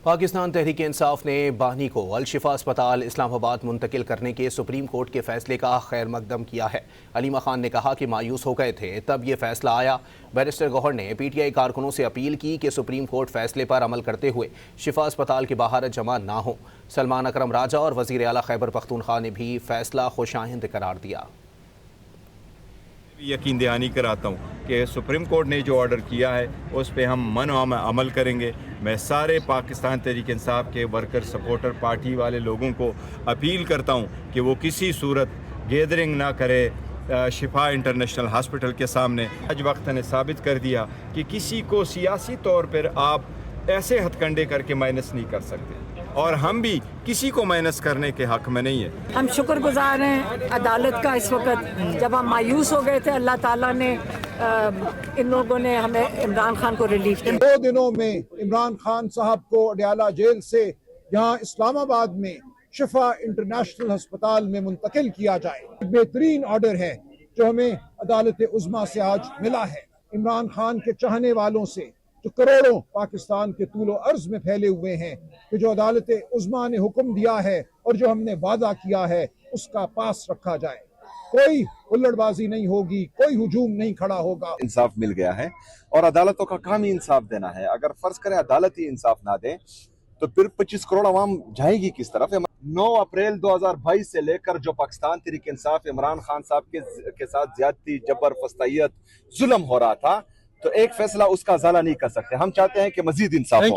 پاکستان تحریک انصاف نے بانی کو الشفا اسپتال اسلام آباد منتقل کرنے کے سپریم کورٹ کے فیصلے کا خیر مقدم کیا ہے۔ علیمہ خان نے کہا کہ مایوس ہو گئے تھے، تب یہ فیصلہ آیا۔ بیرسٹر گوہر نے پی ٹی آئی کارکنوں سے اپیل کی کہ سپریم کورٹ فیصلے پر عمل کرتے ہوئے شفا اسپتال کے باہر جمع نہ ہوں۔ سلمان اکرم راجہ اور وزیر اعلیٰ خیبر پختونخوا نے بھی فیصلہ خوشائند قرار دیا۔ یقین دہانی کراتا ہوں کہ سپریم کورٹ نے جو آرڈر کیا ہے اس پہ ہم عمل کریں گے۔ میں سارے پاکستان تحریک انصاف کے ورکر سپورٹر پارٹی والے لوگوں کو اپیل کرتا ہوں کہ وہ کسی صورت گیدرنگ نہ کرے شفا انٹرنیشنل ہاسپٹل کے سامنے۔ آج وقت نے ثابت کر دیا کہ کسی کو سیاسی طور پر آپ ایسے ہتھ کنڈے کر کے مائنس نہیں کر سکتے، اور ہم بھی کسی کو مائنس کرنے کے حق میں نہیں ہیں۔ ہم شکر گزار ہیں عدالت کا۔ اس وقت جب ہم مایوس ہو گئے تھے، اللہ تعالیٰ نے ان لوگوں نے ہمیں عمران خان کو ریلیف دیا۔ 2 دنوں میں عمران خان صاحب کو اڈیالہ جیل سے یہاں اسلام آباد میں شفا انٹرنیشنل ہسپتال میں منتقل کیا جائے۔ بہترین آرڈر ہے جو ہمیں عدالت عظمیٰ سے آج ملا ہے۔ عمران خان کے چاہنے والوں سے جو کروڑوں پاکستان کے طول و عرض میں پھیلے ہوئے ہیں کہ جو عدالت عظمیٰ نے حکم دیا ہے اور جو ہم نے وعدہ کیا ہے اس کا پاس رکھا جائے۔ کوئی الڑ بازی نہیں ہوگی، کوئی ہجوم نہیں کھڑا ہوگا۔ انصاف مل گیا ہے اور عدالتوں کا کام ہی انصاف دینا ہے۔ اگر فرض کریں عدالت ہی انصاف نہ دے تو پھر 25 کروڑ عوام جائے گی کس طرف؟ 9 اپریل 2022 سے لے کر جو پاکستان تحریک انصاف عمران خان صاحب کے ساتھ زیادتی، جبر، فسطائیت، ظلم ہو رہا تھا، تو ایک فیصلہ اس کا ازالہ نہیں کر سکتے۔ ہم چاہتے ہیں کہ مزید انصاف ہو۔